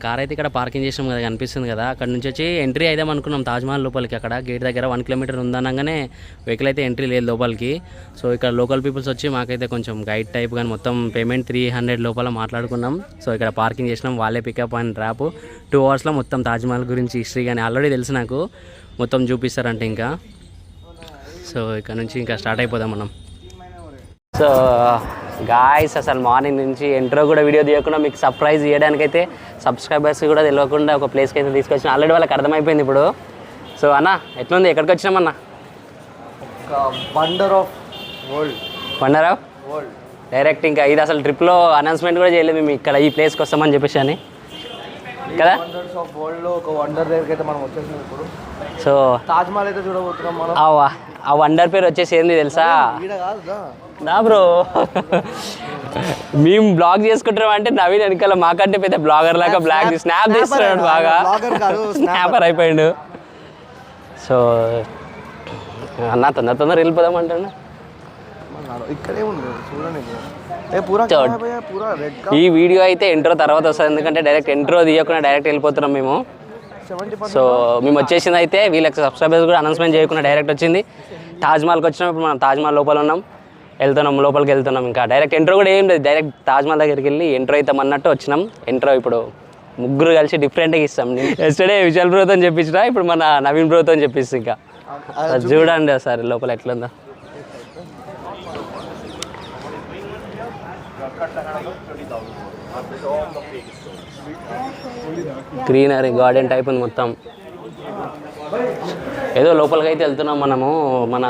Car అయితే ఇక్కడ parking చేసినాం కదా, కనిపిస్తుంది కదా. అక్కడ నుంచి వచ్చి ఎంట్రీ అయిదాం అనుకున్నాం తాజ్మహల్ లోపలికి. అక్కడ గేట్ దగ్గర 1 కిలోమీటర్ ఉందనగానే వెహికల్ అయితే ఎంట్రీ లేదు లోపలికి. సో ఇక్కడ లోకల్ పీపుల్స్ వచ్చి మాకైతే కొంచెం గైడ్ టైప్ కానీ మొత్తం పేమెంట్ 300 లోపల మాట్లాడుకున్నాం. సో ఇక్కడ పార్కింగ్ చేసినాం, వాళ్ళే పికప్ అండ్ డ్రాప్. 2 అవర్స్లో మొత్తం తాజ్మహల్ గురించి హిస్టరీ కానీ ఆల్రెడీ తెలుసు నాకు, మొత్తం చూపిస్తారంటే ఇంకా. సో ఇక్కడ నుంచి ఇంకా స్టార్ట్ అయిపోదాం మనం. సో గాయ్స్, అసలు మార్నింగ్ నుంచి ఎంట్రో కూడా వీడియో తీయకుండా మీకు సర్ప్రైజ్ చేయడానికైతే సబ్స్క్రైబర్స్ కూడా తెలియకుండా ఒక ప్లేస్కి అయితే తీసుకొచ్చిన. ఆల్రెడీ వాళ్ళకి అర్థమైపోయింది ఇప్పుడు. సో అన్న ఎట్లుంది, ఎక్కడికి వచ్చినామన్న? Wonder of world. డైరెక్ట్ ఇంకా ఇది అసలు ట్రిప్లో అనౌన్స్మెంట్ కూడా చేయలేదు మేము ఇక్కడ ఈ ప్లేస్కి వస్తామని చెప్పేసి అని కదా. వండర్స్ ఆఫ్ వరల్డ్లో ఒక వండర్ దగ్గరికి అయితే మనం వచ్చేసాం ఇప్పుడు. సో తాజ్మహల్ అయితే చూడబోతున్నాం మనం. ఆ వండర్ పేరు వచ్చేసి ఏంది తెలుసా? నా బ్రో మేము బ్లాగ్ చేసుకుంటాం అంటే నవీన్ వెనకాల మాకంటే పెద్ద బ్లాగర్ లాగా బ్లాగ్ స్నాప్ తీస్తున్నాడు, బాగా స్నాపర్ అయిపోయాడు. సో అన్న తొందర వెళ్ళిపోదాం అంటాను. ఈ వీడియో అయితే ఇంట్రో తర్వాత వస్తుంది, ఎందుకంటే డైరెక్ట్ ఇంట్రో తీయకుండా డైరెక్ట్ వెళ్ళిపోతున్నాం మేము. సో మేము వచ్చేసింది అయితే వీళ్ళకి సబ్స్క్రైబర్స్ కూడా అనౌన్స్మెంట్ చేయకుండా డైరెక్ట్ వచ్చింది. తాజ్మహల్కి వచ్చినాం. ఇప్పుడు మనం తాజ్మహల్ లోపల ఉన్నాం, లోపలికి వెళ్తున్నాం. ఇంకా డైరెక్ట్ ఇంట్రో కూడా ఏం లేదు, డైరెక్ట్ తాజ్మహల్ దగ్గరికి వెళ్ళి ఎంట్రో అవుతాం అన్నట్టు వచ్చినాం. ఎంట్రో ఇప్పుడు ముగ్గురు కలిసి డిఫరెంట్గా ఇస్తాం. ఎస్టర్డే విశాల్ బ్రోతో చెప్పించిన, ఇప్పుడు మన నవీన్ బ్రోతో చెప్పిస్తాం. ఇంకా చూడండి సార్ లోపల ఎట్లుందో. గ్రీనరీ గార్డెన్ టైప్ ఉంది మొత్తం. ఏదో లోపలికి అయితే వెళ్తున్నాం మనము. మన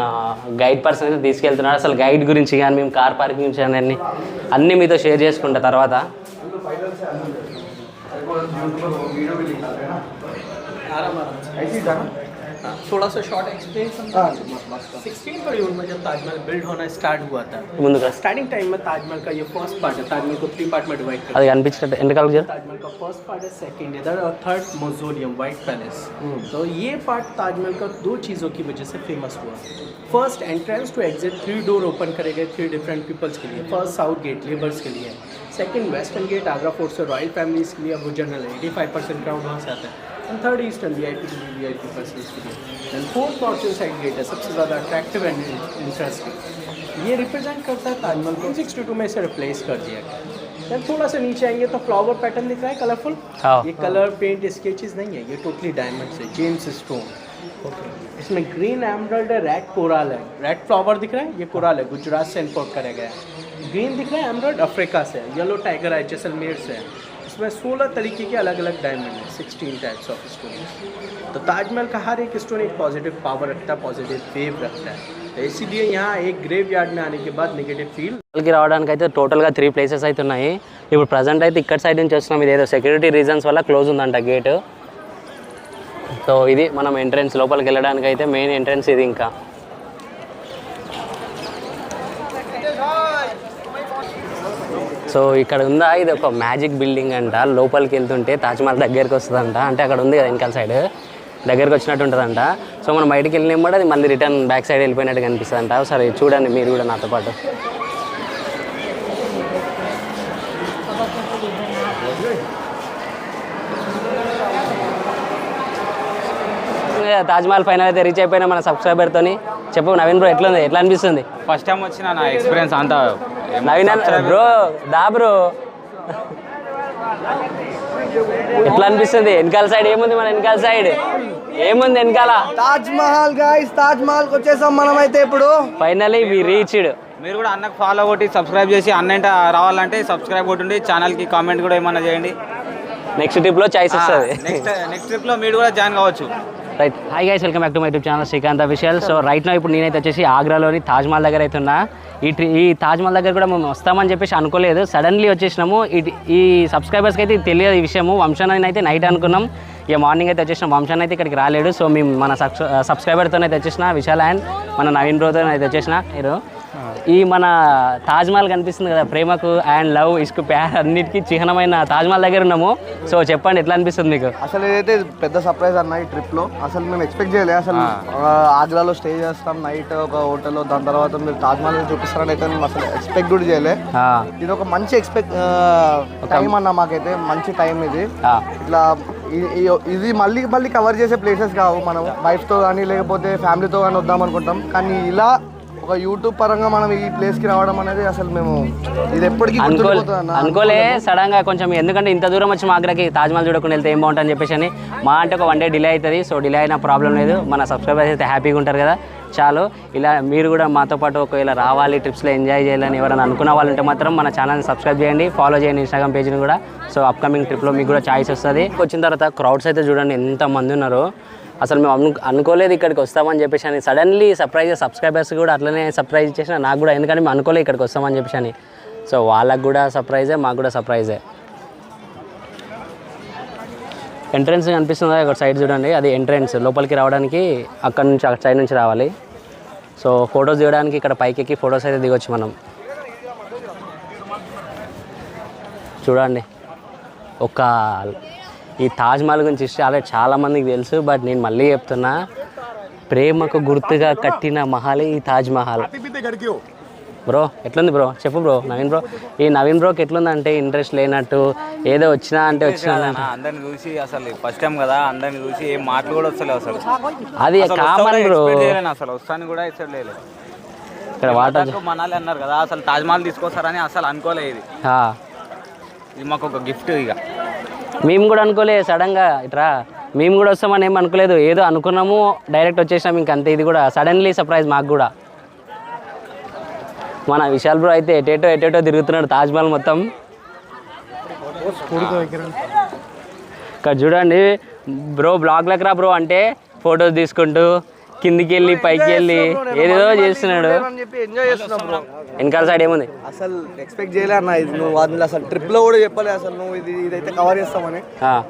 గైడ్ పర్సన్ అయితే తీసుకెళ్తున్నాడు. అసలు గైడ్ గురించి కానీ మేము కార్ పార్కింగ్ గురించి కానీ అన్నీ మీతో షేర్ చేసుకుంటా తర్వాత. थोड़ा सा शॉर्ट एक्सपीरियंस 16 पर यूज में जब ताजमहल बिल्ड होना स्टार्ट हुआ था, स्टार्टिंग टाइम में ताजमहल का ये फर्स्ट पार्ट है. ताजमहल को 3 पार्ट में डिवाइड कर అది కనిపించట్టు ఎండకాల ताजमहल का फर्स्ट पार्ट है, सेकंड इधर और थर्ड मौजोलियम व्हाइट पैलेस. तो ये पार्ट ताजमहल का 2 चीज़ों की वजह से फेमस हुआ. First entrance to exit 3 door open करे गए 3 डिफरेंट पीपल्स के लिए. फर्स्ट साउथ गेट लेबर्स के लिए, second western gate Agra fort से रॉयल फैमिलीज के लिए, वो जनरल 85% क्राउड वहाँ से आता है. And third eastern VIP to VIP persons के लिए. And fourth north side gate है सबसे ज़्यादा अट्रैक्टिव एंड इंटरेस्टिंग. ये रिप्रेजेंट करता है ताजमहल को 62 में से रिप्लेस कर दिया गया. देन थोड़ा सा नीचे आएंगे तो फ्लावर पैटर्न दिख रहा है कलरफुल. ये कलर पेंट स्केचेस नहीं है, ये टोटली डायमंड से जेम्स स्टोन. ओके, इसमें ग्रीन एमरल्ड है, रेड कोराल है. रेड फ्लावर दिख रहा है, ये कोराल है, गुजरात से इम्पोर्ट करा गया है. ग्रीन दिख रहा है एमरल्ड अफ्रीका से है. येलो टाइगर है, जैसलमेर से है. इसमें 16 तरीके के अलग अलग डायमंड है, 16 टाइप्स ऑफ स्टोन. तो ताजमहल का हर एक स्टोन एक पॉजिटिव पावर रखता है, पॉजिटिव वेव रखता है. तो इसीलिए यहाँ एक ग्रेव यार्ड में आने के बाद नेगेटिव फील రావడానికి అయితే టోటల్గా 3 ప్లేసెస్ అయితే ఉన్నాయి. ఇప్పుడు ప్రజెంట్ అయితే ఇక్కడ సైడ్ నుంచి వస్తున్నాం. ఇది ఏదో సెక్యూరిటీ రీజన్స్ వల్ల క్లోజ్ ఉందంట గేట్. సో ఇది మనం ఎంట్రెన్స్, లోపలికి వెళ్ళడానికి అయితే మెయిన్ ఎంట్రెన్స్ ఇది. ఇంకా సో ఇక్కడ ఉందా, ఇది ఒక మ్యాజిక్ బిల్డింగ్ అంట. లోపలికి వెళ్తుంటే తాజ్మహల్ దగ్గరికి వస్తుందంట. అంటే అక్కడ ఉంది కదా వెనకాల సైడ్, దగ్గరికి వచ్చినట్టు ఉంటుందంట. సో మనం బయటికి వెళ్ళినా కూడా అది మళ్ళీ రిటర్న్ బ్యాక్ సైడ్ వెళ్ళిపోయినట్టు కనిపిస్తుంది అంట. సరే చూడండి మీరు కూడా నాతో పాటు. తాజ్మహల్ ఫైనల్ అయితే రీచ్ అయిపోయినా మన సబ్స్క్రైబర్తోని. చెప్పు నవీన్ బ్రో, ఎట్లా అనిపిస్తుంది? ఫస్ట్ టైం వచ్చిన నా ఎక్స్పీరియన్స్ అంతా. నవీన్ బ్రో బ్రో ఎట్లా అనిపిస్తుంది? వెనకాల సైడ్ ఏముంది? మన వెనకాల సైడ్ ఏముంది? వెనకాల తాజ్మహల్. గాయ్స్, తాజ్మహల్ కి వచ్చేసాం మనం అయితే ఇప్పుడు. Finally we reached. మీరు కూడా అన్నకు ఫాలో కొట్టి సబ్స్క్రైబ్ చేసి అన్నంట రావాలంటే సబ్స్క్రైబ్ కొట్టుండి, ఛానల్కి కామెంట్ కూడా ఏమన్నా చేయండి. నెక్స్ట్ ట్రిప్లో చాయిస్ వస్తుంది. నెక్స్ట్ ట్రిప్లో మీరు కూడా జాయిన్ కావచ్చు. Right, hi guys, welcome back to my YouTube channel Srikanth official. So right నా ఇప్పుడు నేనైతే వచ్చేసి ఆగ్రాలోని తాజ్మహల్ దగ్గర అయితే ఉన్నా. ఈ తాజ్మహల్ దగ్గర కూడా మేము వస్తామని చెప్పేసి అనుకోలేదు, సడన్లీ వచ్చేసినాము. ఈ సబ్స్క్రైబర్స్కి అయితే తెలియదు ఈ విషయము. వంశాన్ని అయితే నైట్ అనుకున్నాం, ఇక మార్నింగ్ అయితే వచ్చేసినాం. వంశాన్ని అయితే ఇక్కడికి రాలేడు. సో మేము మన సబ్స్క్రైబర్తో అయితే వచ్చేసిన, విశాల్ అండ్ మన నవీన్ బ్రోతో అయితే వచ్చేసిన. మీరు ఈ మన తాజ్మహల్ కనిపిస్తుంది కదా, ప్రేమకు అండ్ లవ్ ఇష్క్ ప్యార్ అన్నిటికీ చిహ్నమైన తాజ్మహల్ దగ్గర ఉన్నాము. సో చెప్పండి ఎట్లా అనిపిస్తుంది మీకు? అసలు ఏదైతే పెద్ద సర్ప్రైజ్ అన్న ఈ ట్రిప్లో, అసలు మేము ఎక్స్పెక్ట్ చేయలేదు. అసలు ఆగ్రాలో స్టే చేస్తాం నైట్ ఒక హోటల్లో, దాని తర్వాత మీరు తాజ్మహల్ చూపిస్తారని అయితే మేము అసలు ఎక్స్పెక్ట్ కూడా చేయలేదు. ఇది ఒక మంచి టైం అన్న, మాకైతే మంచి టైం ఇది. ఇట్లా ఇది మళ్ళీ మళ్ళీ కవర్ చేసే ప్లేసెస్ కావు. మనం వైఫ్తో కానీ లేకపోతే ఫ్యామిలీతో కానీ వద్దాం అనుకుంటాం, కానీ ఇలా ఒక యూట్యూబ్ పరంగా మనం ఈ ప్లేస్కి రావడం అనేది అసలు మేము ఇది ఎప్పటికీ అనుకోలే సడన్ గా కొంచెం, ఎందుకంటే ఇంత దూరం వచ్చి మా ఆగ్రాకి తాజ్మహల్ చూడకుండా వెళ్తే ఏం బాగుంటుందని చెప్పేసి అని. మా అంటే ఒక 1 day డిలే అవుతుంది. సో డిలే అయినా ప్రాబ్లం లేదు, మన సబ్స్క్రైబర్స్ అయితే హ్యాపీగా ఉంటారు కదా చాలు. ఇలా మీరు కూడా మాతో పాటు ఒకవేళ రావాలి, ట్రిప్స్లో ఎంజాయ్ చేయాలని ఎవరైనా అనుకున్న వాళ్ళు ఉంటే మాత్రం మన ఛానల్ని సబ్స్క్రైబ్ చేయండి, ఫాలో చేయండి ఇన్స్టాగ్రామ్ పేజ్ని కూడా. సో అప్కమింగ్ ట్రిప్లో మీకు కూడా ఛాయిస్ వస్తుంది. వచ్చిన తర్వాత క్రౌడ్స్ అయితే చూడండి ఎంతమంది ఉన్నారు. అసలు మేము అనుకోలేదు ఇక్కడికి వస్తామని చెప్పేసి అని. సడన్లీ సర్ప్రైజ్ సబ్స్క్రైబర్స్ కూడా అట్లనే సర్ప్రైజ్ ఇచ్చేసిన నాకు కూడా, ఎందుకంటే మేము అనుకోలేదు ఇక్కడికి వస్తామని చెప్పేసి అని. సో వాళ్ళకు కూడా సర్ప్రైజే, మాకు కూడా సర్ప్రైజే. ఎంట్రన్స్ కనిపిస్తుంది ఒక సైడ్ చూడండి, అది ఎంట్రన్స్. లోపలికి రావడానికి అక్కడ నుంచి అక్కడ సైడ్ నుంచి రావాలి. సో ఫొటోస్ దిగడానికి ఇక్కడ పైకి ఎక్కి ఫొటోస్ అయితే దిగొచ్చు మనం. చూడండి ఒక ఈ తాజ్మహల్ గురించి చాలామందికి తెలుసు, బట్ నేను మళ్ళీ చెప్తున్నా, ప్రేమకు గుర్తుగా కట్టిన మహలే ఈ తాజ్మహల్. బ్రో ఎట్లుంది బ్రో? చెప్పు బ్రో. నవీన్ బ్రో, ఈ నవీన్ బ్రోకి ఎట్లుందంటే ఇంట్రెస్ట్ లేనట్టు, ఏదో వచ్చినా అంటే వచ్చినా అందరిని చూసి అసలు ఫస్ట్ టైం కదా, అందరిని చూసి ఏం మాటలు కూడా వస్తలేవు అసలు. అది కామన్ బ్రో, అసలు వస్తాను కూడా ఇష్టం లేదు. ఇక్కడ వాటర్ మనాలి అన్నారు కదా, అసలు తాజ్మహల్ తీసుకొస్తారని అసలు అనుకోలేదు. ఇది మాకు ఒక గిఫ్ట్. ఇక మేము కూడా అనుకోలేదు సడన్గా ఇట్రా, మేము కూడా వస్తామని ఏం అనుకోలేదు, ఏదో అనుకున్నాము డైరెక్ట్ వచ్చేసినాం ఇంకంతే. ఇది కూడా సడన్లీ సర్ప్రైజ్ మాకు కూడా. మన విశాల్ బ్రో అయితే ఎటేటో తిరుగుతున్నాడు తాజ్మహల్ మొత్తం. ఇక్కడ చూడండి బ్రో, బ్లాగ్లకు రా బ్రో అంటే ఫొటోస్ తీసుకుంటూ కిందికి వెళ్ళి పైకి వెళ్ళి ఏదేదో చేస్తున్నాడు. వెనకాల సైడ్ ఏముంది అసలు ఎక్స్పెక్ట్ చేయలే అన్న. ఇది నువ్వు అందులో అసలు ట్రిప్లో కూడా చెప్పలే అసలు నువ్వు ఇదైతే కవర్ చేస్తామని.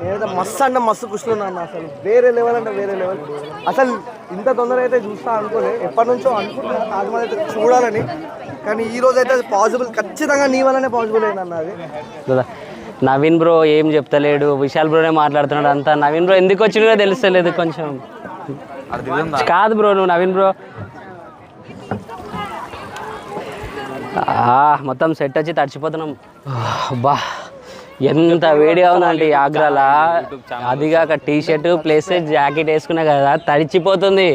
నేనైతే మస్తు అంటే మస్తు ఖుషిలో అన్న. అసలు వేరే లెవెల్ అంటే వేరే లెవెల్. అసలు ఇంత తొందర అయితే చూస్తా అనుకోలే, ఎప్పటి నుంచో అనుకుంటున్నా తాజ్మహల్ అయితే చూడాలని. కానీ ఈ రోజు అయితే అది పాసిబుల్, ఖచ్చితంగా నీ వల్లనే పాసిబుల్ అయిందన్న అది. నవీన్ బ్రో ఏం చెప్తలేడు, విశాల్ బ్రోనే మాట్లాడుతున్నాడు అంతా. నవీన్ బ్రో ఎందుకు వచ్చినా తెలుస్తలేదు కొంచెం. కాదు బ్రో నువ్వు నవీన్ బ్రో మొత్తం సెట్ వచ్చి తడిచిపోతున్నాం. బా ఎంత వేడిగా ఉందండి ఆగ్రాలా. అదిగాక టీ షర్ట్ ప్లస్ జాకెట్ వేసుకున్నా కదా, తడిచిపోతుంది.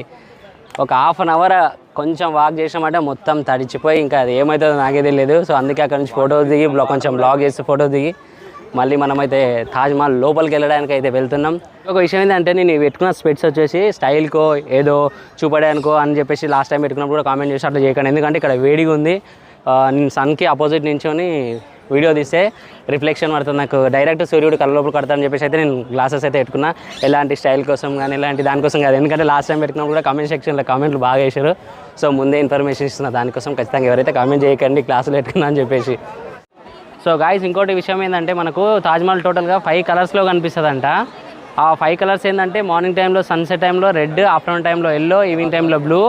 ఒక 1/2 hour కొంచెం వాక్ చేసామంటే మొత్తం తడిచిపోయి ఇంకా అది ఏమవుతుందో నాకే తెలియదు. సో అందుకే అక్కడ నుంచి ఫోటోస్ దిగి కొంచెం బ్లాగ్ చేసి ఫోటోస్ దిగి మళ్ళీ మనమైతే తాజ్మహల్ లోపలికి వెళ్ళడానికి అయితే వెళ్తున్నాం. ఒక విషయం ఏంటంటే, నేను పెట్టుకున్న స్పెట్స్ వచ్చేసి స్టైల్కో ఏదో చూపడానికో అని చెప్పేసి లాస్ట్ టైం పెట్టుకున్నప్పుడు కూడా కామెంట్ చేసి అట్లా చేయకండి. ఎందుకంటే ఇక్కడ వేడిగా ఉంది, నేను సన్కి ఆపోజిట్ నించొని వీడియో తీస్తే రిఫ్లెక్షన్ పడుతుంది, నాకు డైరెక్ట్ సూర్యుడు కళ్ళ లోపల కడతానని చెప్పేసి అయితే నేను గ్లాసెస్ అయితే పెట్టుకున్నా. ఎలాంటి స్టైల్ కోసం కానీ ఎలాంటి దానికోసం కాదు. ఎందుకంటే లాస్ట్ టైం పెట్టుకున్నప్పుడు కూడా కామెంట్ సెక్షన్లో కామెంట్లు బాగా వేసారు. సో ముందే ఇన్ఫర్మేషన్ ఇస్తున్నా, దానికోసం ఖచ్చితంగా ఎవరైతే కామెంట్ చేయకండి గ్లాసులు పెట్టుకున్నా అని చెప్పేసి. సో గాయ్స్ ఇంకోటి విషయం ఏంటంటే, మనకు తాజ్మహల్ టోటల్గా 5 కలర్స్లో కనిపిస్తుందంట. ఆ 5 కలర్స్ ఏంటంటే, మార్నింగ్ టైంలో సన్సెట్ టైంలో రెడ్, ఆఫ్టర్నూన్ టైంలో ఎల్లో, ఈవినింగ్ టైంలో బ్లూ,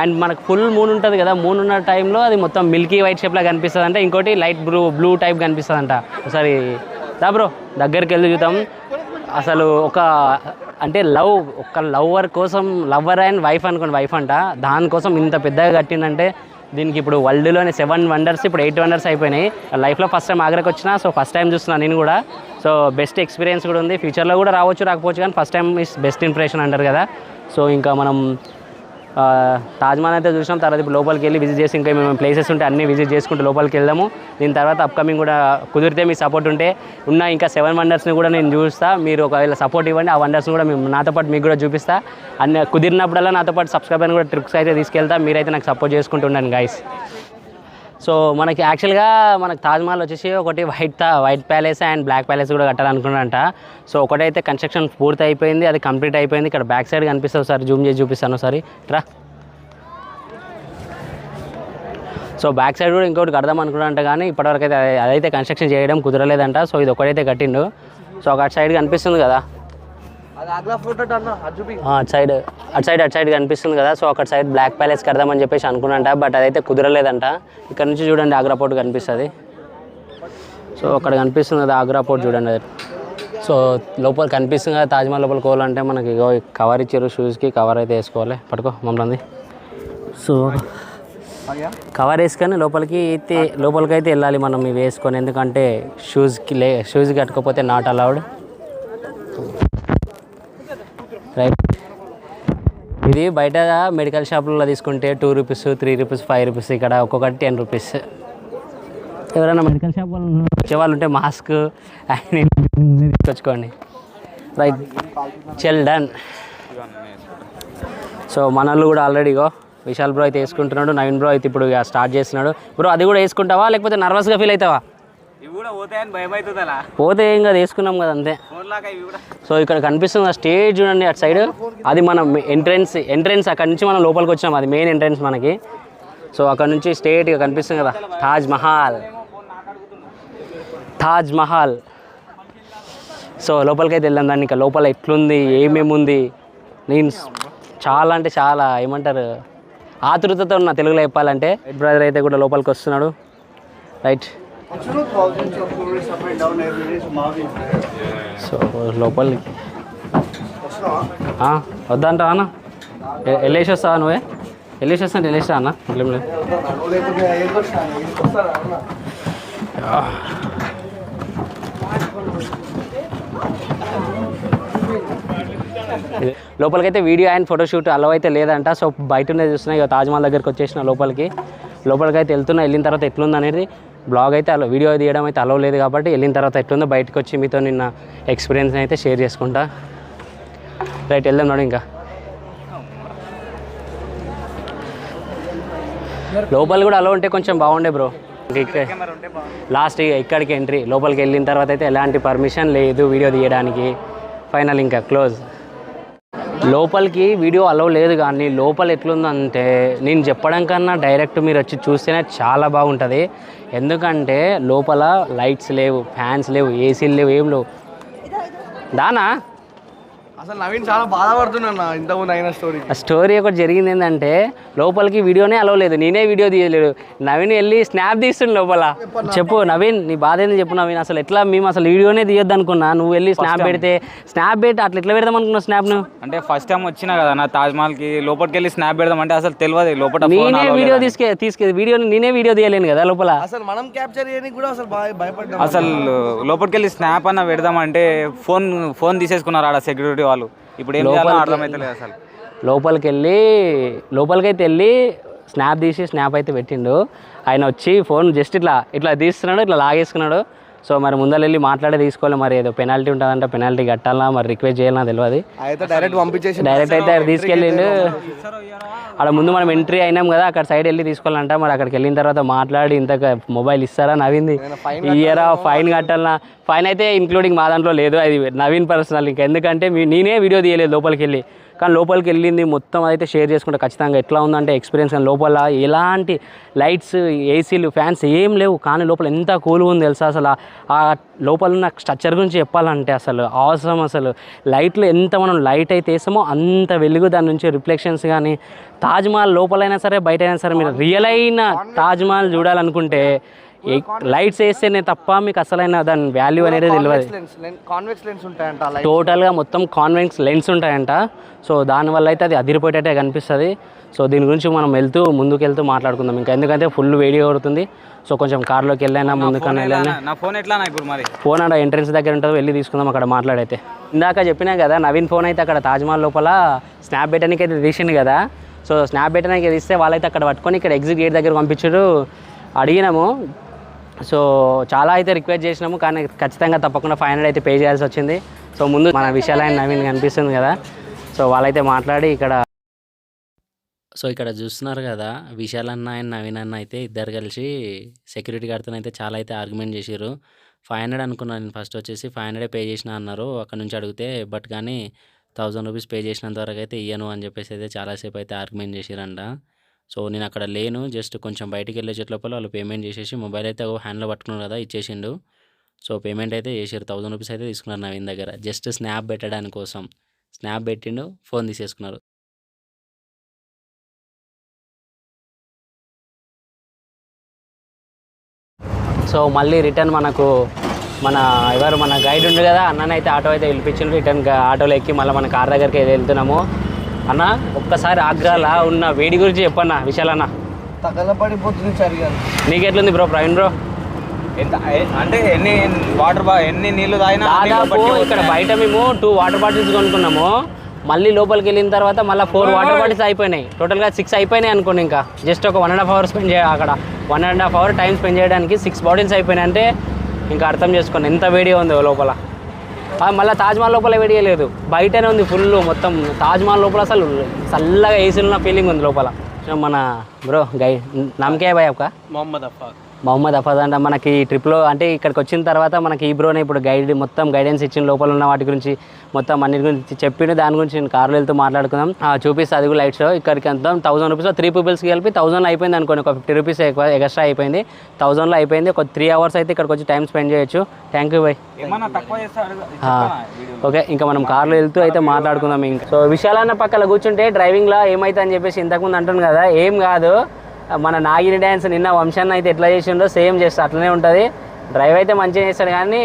అండ్ మనకు ఫుల్ మూన్ ఉంటుంది కదా, మూన్ ఉన్న టైంలో అది మొత్తం మిల్కీ వైట్ షేప్లా కనిపిస్తుంది అంట. ఇంకోటి లైట్ బ్లూ టైప్ కనిపిస్తుంది అంట. ఒకసారి దా బ్రో దగ్గరికి వెళ్ళి చూద్దాం. అసలు అంటే ఒక లవ్వర్ కోసం, లవ్వర్ అండ్ వైఫ్ అనుకోండి, వైఫ్ అంట, దానికోసం ఇంత పెద్దగా కట్టిందంటే దీనికి ఇప్పుడు వరల్డ్లోనే 7 wonders, ఇప్పుడు 8 wonders అయిపోయినాయి. లైఫ్లో ఫస్ట్ టైం ఆగ్రాకి వచ్చినా, సో ఫస్ట్ టైం చూస్తున్నాను నేను కూడా. సో బెస్ట్ ఎక్స్పీరియన్స్ కూడా ఉంది. ఫ్యూచర్లో కూడా రావచ్చు రాకపోవచ్చు, కానీ first time is best impression అంటారు కదా. సో ఇంకా మనం తాజ్మహల్ అయితే చూసాం. తర్వాత ఇప్పుడు లోపలికి వెళ్ళి విజిట్ చేసి ఇంకా మేము ప్లేసెస్ ఉంటే అన్నీ విజిట్ చేసుకుంటూ లోపలికి వెళ్దాము. దీని తర్వాత అప్కమింగ్ కూడా కుదిరితే మీ సపోర్ట్ ఉంటే ఉన్న ఇంకా 7 wondersని కూడా నేను చూస్తా. మీరు ఒకవేళ సపోర్ట్ ఇవ్వండి, ఆ వండర్స్ని కూడా మేము నాతో పాటు మీకు కూడా చూపిస్తా. అన్ని కుదిరినప్పుడల్లా నాతో పాటు సబ్స్క్రైబర్ని కూడా ట్రిప్స్ అయితే తీసుకెళ్తా. మీరైతే నాకు సపోర్ట్ చేసుకుంటూ ఉండండి గైస్. సో మనకి యాక్చువల్గా మనకు తాజ్మహల్ వచ్చేసి ఒకటి white palace and black palace కూడా కట్టాలనుకున్నారంట. సో ఒకటైతే కన్స్ట్రక్షన్ పూర్తి అయిపోయింది, అది కంప్లీట్ అయిపోయింది. ఇక్కడ బ్యాక్ సైడ్ కనిపిస్తుంది, ఒకసారి జూమ్ చేసి చూపిస్తాను ఒకసారి రా. సో బ్యాక్ సైడ్ కూడా ఇంకోటి కడదాం అనుకున్నారంట, కానీ ఇప్పటివరకు అయితే అదైతే కన్స్ట్రక్షన్ చేయడం కుదరలేదంట. సో ఇది ఒకటైతే కట్టిండు. సో ఒక సైడ్ కనిపిస్తుంది కదా, అది ఆగ్రా ఫోర్ట్ అన్న అది చూపి. అటు సైడ్ కనిపిస్తుంది కదా, సో అక్కడ సైడ్ బ్లాక్ ప్యాలెస్ కడదామని చెప్పేసి అనుకున్నాంట, బట్ అదైతే కుదరలేదంట. ఇక్కడ నుంచి చూడండి ఆగ్రా పోర్ట్ కనిపిస్తుంది. సో అక్కడ కనిపిస్తుంది కదా ఆగ్రా పోర్ట్ చూడండి అది. సో లోపల కనిపిస్తుంది కదా తాజ్మహల్ లోపల కోవాలంటే మనకి ఇగో కవర్ ఇచ్చారు, షూస్కి కవర్ అయితే వేసుకోవాలి. పట్టుకో మమ్మల్ని. సో కవర్ వేసుకొని లోపలికి అయితే వెళ్ళాలి మనం ఇవి వేసుకొని, ఎందుకంటే షూస్ కట్టుకోకపోతే నాట్ అలౌడ్. రైట్, ఇది బయట మెడికల్ షాపులలో తీసుకుంటే 2 రూపీస్, 3 రూపీస్, 5 రూపీస్, ఇక్కడ ఒక్కొక్కటి 10 రూపీస్. ఎవరైనా మెడికల్ షాప్ వాళ్ళు వచ్చే వాళ్ళు ఉంటే మాస్క్ తీసుకొచ్చుకోండి. రైట్, చెల్ డన్. సో మనల్ని కూడా ఆల్రెడీగో విశాల్ బ్రో అయితే వేసుకుంటున్నాడు, నవీన్ బ్రో అయితే ఇప్పుడు స్టార్ట్ చేస్తున్నాడు. బ్రో అది కూడా వేసుకుంటావా లేకపోతే నర్వస్గా ఫీల్ అవుతావా? పోతే ఏం కదా, వేసుకున్నాం కదా అంతే. సో ఇక్కడ కనిపిస్తుంది స్టేజ్ చూడండి అటు సైడ్, అది మనం ఎంట్రెన్స్ అక్కడ నుంచి మనం లోపలికి వచ్చినాం, అది మెయిన్ ఎంట్రెన్స్ మనకి. సో అక్కడ నుంచి స్ట్రేట్గా కనిపిస్తుంది కదా తాజ్ మహల్. సో లోపలికైతే వెళ్ళాం, దాన్ని ఇంకా లోపల ఎట్లుంది ఏమేమి ఉంది నేను చాలా అంటే చాలా ఏమంటారు ఆతృతతో ఉన్న తెలుగులో చెప్పాలంటే. రైట్, బ్రదర్ అయితే కూడా లోపలికి వస్తున్నాడు. రైట్, సో లోపలికి వద్దంటా అన్న, వెళ్ళేసి వస్తావా నువ్వే? వెళ్ళేసి అన్న ఏం లేదు. లోపలికైతే వీడియో అండ్ ఫోటోషూట్ అలవ్ అయితే లేదంట. సో బయట ఉన్నది చూస్తున్నా, ఇక తాజ్మహల్ దగ్గరికి వచ్చేసిన లోపలికైతే వెళ్తున్నా. వెళ్ళిన తర్వాత ఎట్లుంది అనేది బ్లాగ్ అయితే వీడియో తీయడం అయితే అలవ్ లేదు కాబట్టి వెళ్ళిన తర్వాత ఎట్లుందో బయటకు వచ్చి మీతో నిన్న ఎక్స్పీరియన్స్ అయితే షేర్ చేసుకుంటా. రైట్, వెళ్దాం నడు. ఇంకా లోపల కూడా అలవ్ ఉంటే కొంచెం బాగుండే బ్రో. లాస్ట్ ఇక్కడికి ఎంట్రీ, లోపలికి వెళ్ళిన తర్వాత అయితే ఎలాంటి పర్మిషన్ లేదు వీడియో తీయడానికి. ఫైనల్ ఇంకా క్లోజ్. లోపలికి వీడియో అలవ్ లేదు, కానీ లోపల ఎట్లుందంటే నేను చెప్పడం కన్నా డైరెక్ట్ మీరు వచ్చి చూస్తేనే చాలా బాగుంటుంది. ఎందుకంటే లోపల లైట్స్ లేవు, ఫ్యాన్స్ లేవు, ఏసీలు లేవు, ఏం లేవు. దానా అసలు నవీన్ చాలా బాధపడుతున్నా ఇంతకుముందు అయిన స్టోరీ ఒకటి జరిగింది. ఏంటంటే లోపలికి వీడియోనే అలవ్ లేదు, నేనే వీడియో తీయలేదు. నవీన్ వెళ్ళి స్నాప్ తీస్తుండు లోపల. చెప్పు నవీన్, నీ బాధ ఏంది చెప్పు నవీన్. అసలు ఎట్లా మేము అసలు వీడియోనే తీయొద్దు అనుకున్నా, నువ్వు వెళ్ళి స్నాప్ పెడితే అట్లా ఎట్లా పెడదాం అనుకున్నావు స్నాప్ ను? అంటే ఫస్ట్ టైం వచ్చినా కదా నా తాజ్మహల్కి, లోపలికి వెళ్ళి స్నాప్ పెడదాం అంటే అసలు తెలియదు లోపల. నేనే వీడియో నేనే వీడియో తీయలేను కదా లోపల. అసలు మనం క్యాప్చర్ చేయడానికి కూడా అసలు భయపడ్డాం. అసలు లోపలికి వెళ్ళి స్నాప్ అన్న పెడదామంటే ఫోన్ తీసేసుకున్నారు ఆడ సెక్యూరిటీ వాళ్ళు. ఇప్పుడు ఏం చేయాలో అర్థమైతలేదు అసలు. లోపలికైతే వెళ్ళి స్నాప్ అయితే పెట్టిండు. ఆయన వచ్చి ఫోన్ జస్ట్ ఇట్లా తీస్తున్నాడు, ఇట్లా లాగేసుకున్నాడు. సో మరి ముందర వెళ్ళి మాట్లాడే తీసుకోవాలి, మరి ఏదో పెనాల్టీ ఉంటుందంటే పెనాల్టీ కట్టాలా మరి రిక్వెస్ట్ చేయాలన్నా తెలియదు. డైరెక్ట్ అయితే తీసుకెళ్ళిండు. అక్కడ ముందు మనం ఎంట్రీ అయినాం కదా, అక్కడ సైడ్ వెళ్ళి తీసుకోవాలంట. మరి అక్కడికి వెళ్ళిన తర్వాత మాట్లాడి ఇంత మొబైల్ ఇస్తారా నవీన్ది, ఇయరా ఫైన్ కట్టాలన్నా. ఫైన్ అయితే ఇంక్లూడింగ్ మా దాంట్లో లేదు, అది నవీన్ పర్సనల్. ఇంకా ఎందుకంటే నేనే వీడియో తీయలేదు లోపలికి వెళ్ళి, కానీ లోపలికి వెళ్ళింది మొత్తం అయితే షేర్ చేసుకుంటే ఖచ్చితంగా ఎట్లా ఉందంటే ఎక్స్పీరియన్స్. కానీ లోపల ఎలాంటి లైట్స్, ఏసీలు, ఫ్యాన్స్ ఏం లేవు, కానీ లోపల ఎంత కూల్గా ఉంది తెలుసా. అసలు ఆ లోపల ఉన్న స్ట్రక్చర్ గురించి చెప్పాలంటే అసలు అవసరం. అసలు లైట్లు ఎంత మనం లైట్ అయితే వేసామో అంత వెలుగు, దాని నుంచి రిఫ్లెక్షన్స్. కానీ తాజ్మహల్ లోపలైనా సరే బయట అయినా సరే మీరు రియల్ అయిన తాజ్మహల్ చూడాలనుకుంటే లైట్స్ వేస్తేనే తప్ప మీకు అసలైన దాని వాల్యూ అనేది తెలియదు. టోటల్గా మొత్తం కాన్వెక్స్ లెన్స్ ఉంటాయంట. సో దానివల్ల అయితే అది అదిరిపోయేటట్టే కనిపిస్తుంది. సో దీని గురించి మనం ముందుకు మాట్లాడుకుందాం ఇంకా, ఎందుకంటే ఫుల్ వేడి కొడుతుంది. సో కొంచెం కార్లోకి వెళ్ళైనా ముందుకన్నా వెళ్ళైనా. నా ఫోన్ ఎట్లా ఇప్పుడు మరి? ఫోన్ ఆడ ఎంట్రెన్స్ దగ్గర ఉంటుంది, వెళ్ళి తీసుకుందాం అక్కడ మాట్లాడైతే. ఇందాక చెప్పినా కదా నవీన్ ఫోన్ అయితే అక్కడ తాజ్మహల్ లోపల స్నాప్ పెట్టడానికి అయితే తీసిండు కదా. సో స్నాప్ పెట్టడానికి తీస్తే వాళ్ళైతే అక్కడ పట్టుకొని ఇక్కడ ఎగ్జిట్ గేట్ దగ్గర పంపించారు. అడిగినాము, సో చాలా అయితే రిక్వెస్ట్ చేసినాము, కానీ ఖచ్చితంగా తప్పకుండా 500 అయితే పే చేయాల్సి వచ్చింది. సో ముందు మన విశాలైన నవీన్ కనిపిస్తుంది కదా, సో వాళ్ళైతే మాట్లాడి ఇక్కడ చూస్తున్నారు కదా విశాల్ అన్న అండ్ నవీన్ అన్న అయితే ఇద్దరు కలిసి సెక్యూరిటీ గార్డ్తో అయితే చాలా అయితే ఆర్గ్యుమెంట్ చేసారు. 500 అనుకున్నాను నేను ఫస్ట్, వచ్చేసి 500 పే చేసిన అన్నారు అక్కడ నుంచి అడిగితే. బట్ కానీ 1000 రూపీస్ పే చేసినంత వరకు అయితే ఇయ్యను అని చెప్పేసి అయితే చాలాసేపు అయితే ఆర్గ్యుమెంట్ చేసారంట. సో నేను అక్కడ లేను, జస్ట్ కొంచెం బయటికి వెళ్ళే లోపల వాళ్ళు పేమెంట్ చేసేసి మొబైల్ అయితే హ్యాండ్లో పట్టుకున్నారు కదా ఇచ్చేసిండు. సో పేమెంట్ అయితే చేసారు, 1000 రూపీస్ అయితే తీసుకున్నారు నవీన్ దగ్గర, జస్ట్ స్నాప్ పెట్టడానికి కోసం. స్నాప్ పెట్టిండు, ఫోన్ తీసేసుకున్నారు. సో మళ్ళీ రిటర్న్ మనకు మన గైడ్ ఉంది కదా, అన్ననైతే ఆటో అయితే పిలిపించిండు. రిటర్న్ ఆటోలో ఎక్కి మళ్ళీ మన కార్ దగ్గరికి అయితే వెళ్తున్నాము. అన్న ఒక్కసారి ఆగ్రాలో ఉన్న వేడి గురించి చెప్పన్నా విశాలన్న. తగలపడిపోతుంది సరిగా. నీకెట్లుంది బ్రో ప్రవీణ్ బ్రో? ఎంత అంటే ఎన్ని నీళ్ళు తాగినా దాదాపు ఇక్కడ బయట మేము 2 వాటర్ బాటిల్స్ కొనుక్కున్నాము. మళ్ళీ లోపలికి వెళ్ళిన తర్వాత మళ్ళీ 4 వాటర్ బాటిల్స్ అయిపోయినాయి. టోటల్గా 6 అయిపోయినాయి అనుకోండి. ఇంకా జస్ట్ ఒక 1.5 అవర్ స్పెండ్ అక్కడ 1.5 అవర్ టైం స్పెండ్ చేయడానికి 6 బాటిల్స్ అయిపోయినాయి అంటే ఇంకా అర్థం చేసుకోండి ఎంత వేడిగా ఉందో లోపల. మళ్ళీ తాజ్మహల్ లోపల వేడిగా లేదు, బయటనే ఉంది ఫుల్. మొత్తం తాజ్మహల్ లోపల అసలు చల్లగా ఏసీలు ఉన్న ఫీలింగ్ ఉంది లోపల. మన బ్రో గైడ్ నామకే భయ్ అక్క? మొహమ్మద్ అఫాజ్ అంట. మనకి ఈ ట్రిప్లో అంటే ఇక్కడికి వచ్చిన తర్వాత మనకి ఈ బ్రోనే ఇప్పుడు మొత్తం గైడెన్స్ ఇచ్చిన లోపల ఉన్న వాటి గురించి మొత్తం అన్నిటి గురించి చెప్పిండు. దాని గురించి నేను కార్లో వెళ్తూ మాట్లాడుకుందాం. చూపిస్తే అది కూడా లైట్ షో. ఇక్కడికి అంతా 1000 రూపీస్లో 3 పీపుల్స్కి కలిపి 1000లో అయిపోయింది అనుకోండి. ఒక 50 రూపీస్ ఎక్స్ట్రా అయిపోయింది, 1000లో అయిపోయింది. ఒక 3 అవర్స్ అయితే ఇక్కడికి వచ్చి టైం స్పెండ్ చేయొచ్చు. Thank you by. ఓకే, ఇంకా మనం కార్లో వెళ్తూ అయితే మాట్లాడుకుందాం. ఇంకా సో విశాలన్న పక్కన కూర్చుంటే డ్రైవింగ్లో ఏమైతే అని చెప్పేసి ఇంతకుముందు అంటుంది కదా, ఏం కాదు. మన నాగిని డ్యాన్స్ నిన్న వంశాన్ని అయితే ఎట్లా చేసిండో సేమ్ చేస్తే అట్లనే ఉంటుంది. డ్రైవ్ అయితే మంచిగా చేస్తాడు, కానీ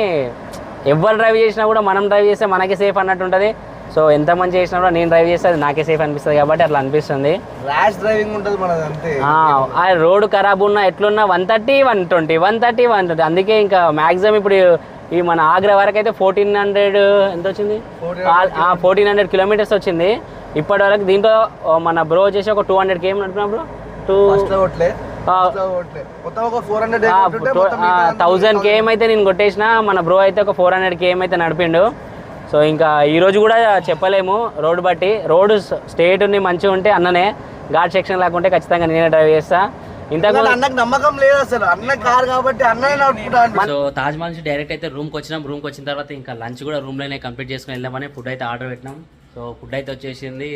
ఎవరు డ్రైవ్ చేసినా కూడా మనం డ్రైవ్ చేస్తే మనకే సేఫ్ అన్నట్టు ఉంటుంది. సో ఎంత మంచిగా చేసినా కూడా నేను డ్రైవ్ చేస్తే అది నాకే సేఫ్ అనిపిస్తుంది కాబట్టి అట్లా అనిపిస్తుంది. ర్యాష్ డ్రైవింగ్ ఉంటుంది మనది అంతే. ఆ రోడ్డు ఖరాబ్ ఉన్నా ఎట్లున్నా 130, 120, 130, 130. అందుకే ఇంకా మ్యాక్సిమం ఇప్పుడు ఈ మన ఆగ్రా వరకు అయితే 1400 ఎంత వచ్చింది, 1400 కిలోమీటర్స్ వచ్చింది ఇప్పటి వరకు. దీంట్లో మన బ్రో వచ్చేసి ఒక 200 కేఎం నడుపుతున్నా బ్రో. 1000 కేఎం అయితే నేను కొట్టేసిన, మన బ్రో అయితే ఒక 400 కేఎం అయితే నడిపిండు. సో ఇంకా ఈరోజు కూడా చెప్పలేము రోడ్డు బట్టి. రోడ్డు స్టేట్ ఉంది మంచిగా ఉంటే అన్ననే, ఘాట్ సెక్షన్ లేకుంటే ఖచ్చితంగా నేనే డ్రైవ్ చేస్తా. ఇంతకు నమ్మకం లేదు అసలు, అన్న కార్ కాబట్టి అన్ననే నడుపుకుంటా. సో తాజ్మహల్ నుంచి డైరెక్ట్ అయితే రూమ్కి వచ్చినాం. రూమ్కి వచ్చిన తర్వాత ఇంకా లంచ్ కూడా రూమ్లోనే కంప్లీట్ చేసుకుని వెళ్దామని ఫుడ్ అయితే ఆర్డర్ పెట్టినాం. సో ఫుడ్ అయితే వచ్చేసింది.